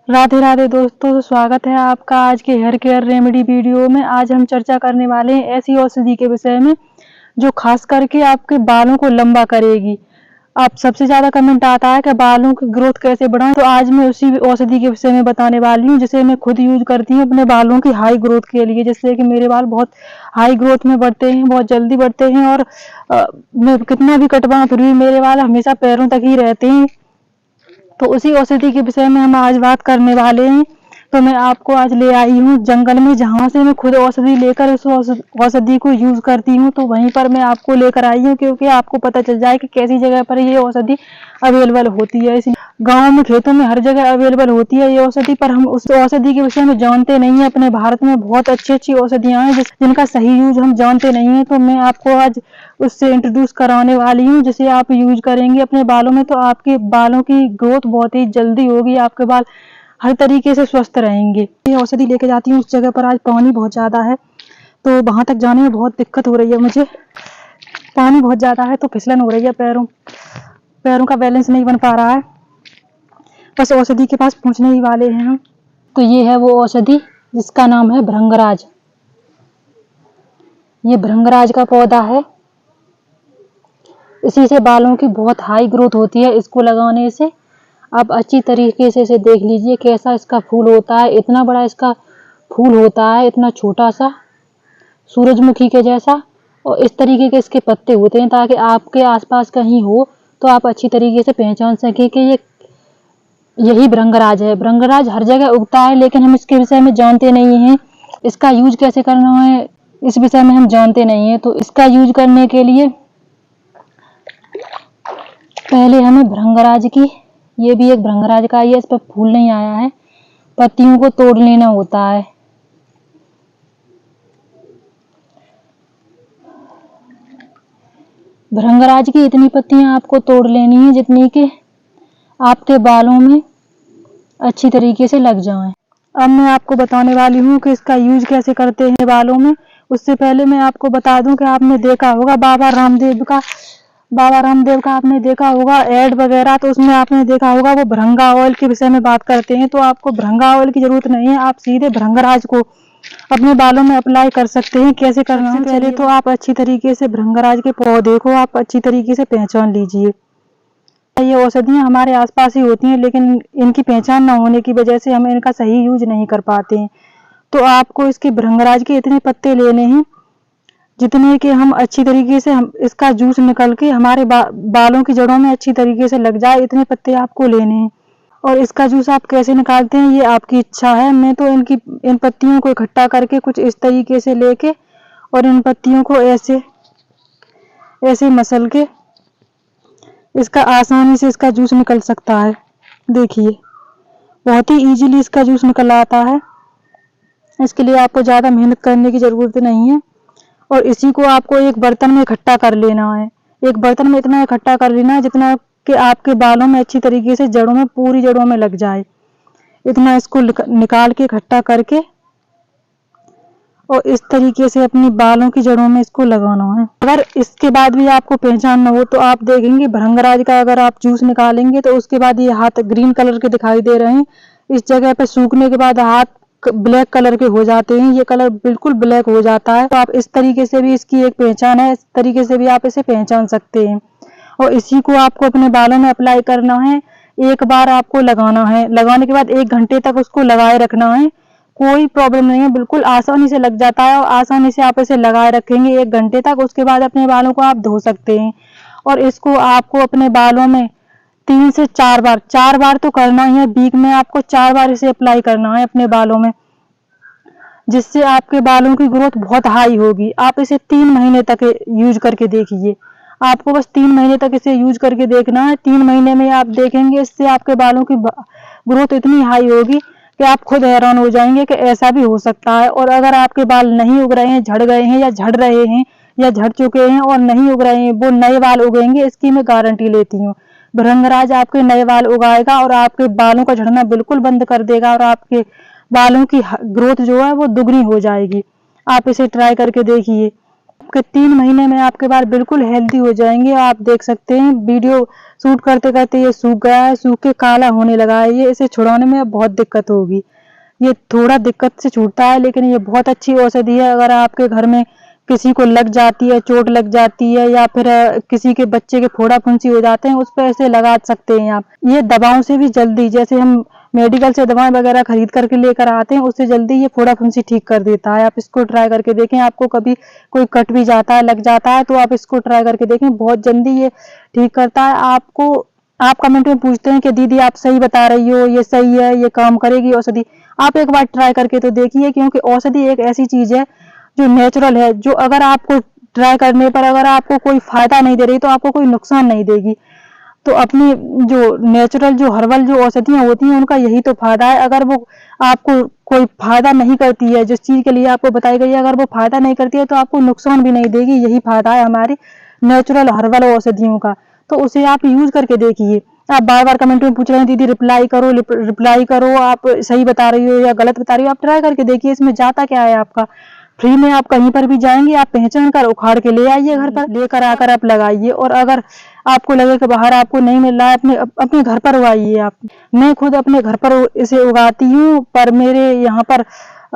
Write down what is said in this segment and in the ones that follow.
राधे राधे दोस्तों, तो स्वागत है आपका आज के हेयर केयर रेमेडी वीडियो में। आज हम चर्चा करने वाले हैं ऐसी औषधि के विषय में जो खास करके आपके बालों को लंबा करेगी। आप सबसे ज़्यादा कमेंट आता है कि बालों की ग्रोथ कैसे बढ़ाएं, तो आज मैं उसी औषधि के विषय में बताने वाली हूँ जिसे मैं खुद यूज करती हूँ अपने बालों की हाई ग्रोथ के लिए, जिससे कि मेरे बाल बहुत हाई ग्रोथ में बढ़ते हैं, बहुत जल्दी बढ़ते हैं और मैं कितना भी कटवाऊं फिर भी मेरे बाल हमेशा पैरों तक ही रहते हैं। तो उसी औषधि के विषय में हम आज बात करने वाले हैं। तो मैं आपको आज ले आई हूँ जंगल में, जहाँ से मैं खुद औषधि लेकर उस औषधि को यूज करती हूँ। तो वहीं पर मैं आपको लेकर आई हूँ क्योंकि आपको पता चल जाए कि कैसी जगह पर ये औषधि अवेलेबल होती है। इसी गाँव में, खेतों में हर जगह अवेलेबल होती है ये औषधि, पर हम उस औषधि के विषय में जानते नहीं है। अपने भारत में बहुत अच्छी औषधियाँ हैं जिनका सही यूज हम जानते नहीं है। तो मैं आपको आज उससे इंट्रोड्यूस कराने वाली हूँ जिसे आप यूज करेंगे अपने बालों में, तो आपके बालों की ग्रोथ बहुत ही जल्दी होगी, आपके बाल हर तरीके से स्वस्थ रहेंगे। ये औषधि लेके जाती हूँ उस जगह पर आज पानी बहुत ज़्यादा है, तो वहाँ तक जाने में बहुत दिक्कत हो रही है मुझे। पानी बहुत ज़्यादा है तो फिसलन हो रही है, पैरों का बैलेंस नहीं बन पा रहा है। बस औषधि के पास पहुँचने ही वाले हैं हम। तो ये है वो औषधि जिसका नाम है भृंगराज। ये भृंगराज का पौधा है, इसी से बालों की बहुत हाई ग्रोथ होती है। इसको लगाने से आप अच्छी तरीके से इसे देख लीजिए कैसा इसका फूल होता है। इतना बड़ा इसका फूल होता है, इतना छोटा सा सूरजमुखी के जैसा, और इस तरीके के इसके पत्ते होते हैं ताकि आपके आसपास कहीं हो तो आप अच्छी तरीके से पहचान सकें कि ये यही भृंगराज है। भृंगराज हर जगह उगता है लेकिन हम इसके विषय में जानते नहीं हैं। इसका यूज कैसे करना है इस विषय में हम जानते नहीं है। तो इसका यूज करने के लिए पहले हमें भृंगराज की, ये भी एक भृंगराज का ही है, इस पर फूल नहीं आया है, पत्तियों को तोड़ लेना होता है। भृंगराज की इतनी पत्तियां आपको तोड़ लेनी है जितनी कि आपके बालों में अच्छी तरीके से लग जाएं। अब मैं आपको बताने वाली हूँ कि इसका यूज कैसे करते हैं बालों में। उससे पहले मैं आपको बता दूं कि आपने देखा होगा बाबा रामदेव का आपने देखा होगा एड वगैरह, तो उसमें आपने देखा होगा वो भृंगा ऑयल के विषय में बात करते हैं। तो आपको भृंगा ऑयल की जरूरत नहीं है, आप सीधे भृंगराज को अपने बालों में अप्लाई कर सकते हैं। कैसे करना है, पहले तो आप अच्छी तरीके से भृंगराज के पौधे को आप अच्छी तरीके से पहचान लीजिए। ये औषधियाँ हमारे आसपास ही होती हैं लेकिन इनकी पहचान न होने की वजह से हम इनका सही यूज नहीं कर पाते हैं। तो आपको इसके भृंगराज के इतने पत्ते लेने हैं जितने कि हम अच्छी तरीके से हम इसका जूस निकल के हमारे बालों की जड़ों में अच्छी तरीके से लग जाए, इतने पत्ते आपको लेने हैं। और इसका जूस आप कैसे निकालते हैं ये आपकी इच्छा है। मैं तो इन पत्तियों को इकट्ठा करके कुछ इस तरीके से लेके और इन पत्तियों को ऐसे मसल के इसका आसानी से इसका जूस निकल सकता है। देखिए बहुत ही इजीली इसका जूस निकल आता है। इसके लिए आपको ज़्यादा मेहनत करने की ज़रूरत नहीं है। और इसी को आपको एक बर्तन में इकट्ठा कर लेना है। एक बर्तन में इतना इकट्ठा कर लेना है जितना कि आपके बालों में अच्छी तरीके से जड़ों में, पूरी जड़ों में लग जाए। इतना इसको निकाल के इकट्ठा करके और इस तरीके से अपनी बालों की जड़ों में इसको लगाना है। अगर इसके बाद भी आपको पहचान न हो तो आप देखेंगे भृंगराज का अगर आप जूस निकालेंगे तो उसके बाद ये हाथ ग्रीन कलर के दिखाई दे रहे हैं। इस जगह पे सूखने के बाद हाथ ब्लैक कलर के हो जाते हैं, ये कलर बिल्कुल ब्लैक हो जाता है। तो आप इस तरीके से भी इसकी एक पहचान है, इस तरीके से भी आप इसे पहचान सकते हैं। और इसी को आपको अपने बालों में अप्लाई करना है। एक बार आपको लगाना है, लगाने के बाद 1 घंटे तक उसको लगाए रखना है। कोई प्रॉब्लम नहीं है, बिल्कुल आसानी से लग जाता है और आसानी से आप इसे लगाए रखेंगे 1 घंटे तक। उसके बाद अपने बालों को आप धो सकते हैं। और इसको आपको अपने बालों में 3 से 4 बार, 4 बार तो करना ही है, वीक में आपको 4 बार इसे अप्लाई करना है अपने बालों में, जिससे आपके बालों की ग्रोथ बहुत हाई होगी। आप इसे 3 महीने तक यूज करके देखिए। आपको बस 3 महीने तक इसे यूज करके देखना है। 3 महीने में आप देखेंगे इससे आपके बालों की ग्रोथ इतनी हाई होगी कि आप खुद हैरान हो जाएंगे कि ऐसा भी हो सकता है। और अगर आपके बाल नहीं उग रहे हैं, झड़ गए हैं या झड़ रहे हैं या झड़ चुके हैं और नहीं उग रहे हैं, वो नए बाल उगेंगे, इसकी मैं गारंटी लेती हूँ। भृंगराज आपके नए बाल उगाएगा और आपके बालों का झड़ना बिल्कुल बंद कर देगा और आपके बालों की ग्रोथ जो है वो दुगनी हो जाएगी। आप इसे ट्राई करके देखिए। आपके 3 महीने में आपके बाल बिल्कुल हेल्दी हो जाएंगे। आप देख सकते हैं वीडियो शूट करते करते ये सूख गया है, सूख के काला होने लगा है। ये इसे छुड़ाने में बहुत दिक्कत होगी। ये थोड़ा दिक्कत से छूटता है, लेकिन ये बहुत अच्छी औषधि है। अगर आपके घर में किसी को लग जाती है, चोट लग जाती है, या फिर किसी के बच्चे के फोड़ा फुंसी हो जाते हैं, उस पर ऐसे लगा सकते हैं आप। ये दवाओं से भी जल्दी, जैसे हम मेडिकल से दवाएं वगैरह खरीद करके लेकर आते हैं, उससे जल्दी ये फोड़ा फुंसी ठीक कर देता है। आप इसको ट्राई करके देखें। आपको कभी कोई कट भी जाता है, लग जाता है, तो आप इसको ट्राई करके देखें, बहुत जल्दी ये ठीक करता है। आप कमेंट में पूछते हैं कि दीदी आप सही बता रही हो, ये सही है, ये काम करेगी औषधि। आप एक बार ट्राई करके तो देखिए, क्योंकि औषधि एक ऐसी चीज है जो नेचुरल है, जो अगर आपको ट्राई करने पर अगर आपको कोई फायदा नहीं दे रही तो आपको कोई नुकसान नहीं देगी। तो अपनी जो नेचुरल जो हर्बल जो औषधियां होती हैं, उनका यही तो फायदा है। अगर वो आपको कोई फायदा नहीं करती है, जिस चीज के लिए आपको बताई गई है, अगर वो फायदा नहीं करती है तो आपको नुकसान भी नहीं देगी। यही फायदा है हमारी नेचुरल हर्बल औषधियों का। तो उसे आप यूज करके देखिए। आप बार बार कमेंट में पूछ रहे हैं दीदी रिप्लाई करो, आप सही बता रही हो या गलत बता रही हो। आप ट्राई करके देखिए, इसमें जाता क्या है आपका। फ्री में आप कहीं पर भी जाएंगे, आप पहचान कर उखाड़ के ले आइए, घर पर लेकर आकर आप लगाइए। और अगर आपको लगे कि बाहर आपको नहीं मिल रहा है, अपने घर पर उगाइए आप। मैं खुद अपने घर पर इसे उगाती हूँ, पर मेरे यहाँ पर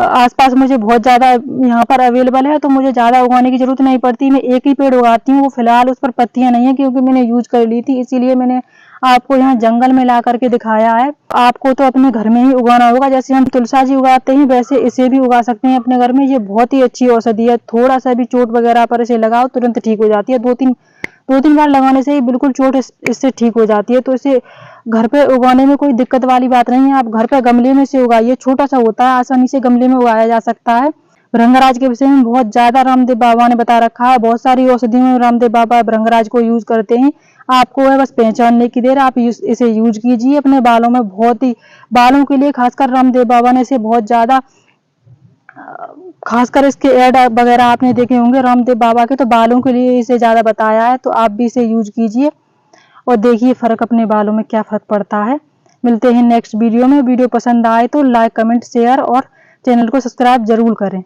आसपास मुझे बहुत ज्यादा यहाँ पर अवेलेबल है, तो मुझे ज्यादा उगाने की जरूरत नहीं पड़ती। मैं एक ही पेड़ उगाती हूँ, वो फिलहाल उस पर पत्तियां नहीं है, क्योंकि मैंने यूज कर ली थी, इसीलिए मैंने आपको यहाँ जंगल में ला करके दिखाया है। आपको तो अपने घर में ही उगाना होगा। जैसे हम तुलसा जी उगाते हैं, वैसे इसे भी उगा सकते हैं अपने घर में। ये बहुत ही अच्छी औषधि है। थोड़ा सा भी चोट वगैरह पर इसे लगाओ, तुरंत ठीक हो जाती है। दो तीन बार लगाने से ही बिल्कुल चोट इससे ठीक हो जाती है। तो इसे घर पे उगाने में कोई दिक्कत वाली बात नहीं है। आप घर पे गमले में इसे उगाइए, छोटा सा होता है, आसानी से गमले में उगाया जा सकता है। भृंगराज के विषय में बहुत ज्यादा रामदेव बाबा ने बता रखा है। बहुत सारी औषधियों में रामदेव बाबा भृंगराज को यूज करते हैं। आपको है बस पहचानने की देर। आप इसे यूज कीजिए अपने बालों में। बहुत ही बालों के लिए खासकर रामदेव बाबा ने इसे बहुत ज्यादा, खासकर इसके ऐड वगैरह आपने देखे होंगे रामदेव बाबा के, तो बालों के लिए इसे ज्यादा बताया है। तो आप भी इसे यूज कीजिए और देखिए फर्क, अपने बालों में क्या फर्क पड़ता है। मिलते हैं नेक्स्ट वीडियो में। वीडियो पसंद आए तो लाइक, कमेंट, शेयर और चैनल को सब्सक्राइब जरूर करें।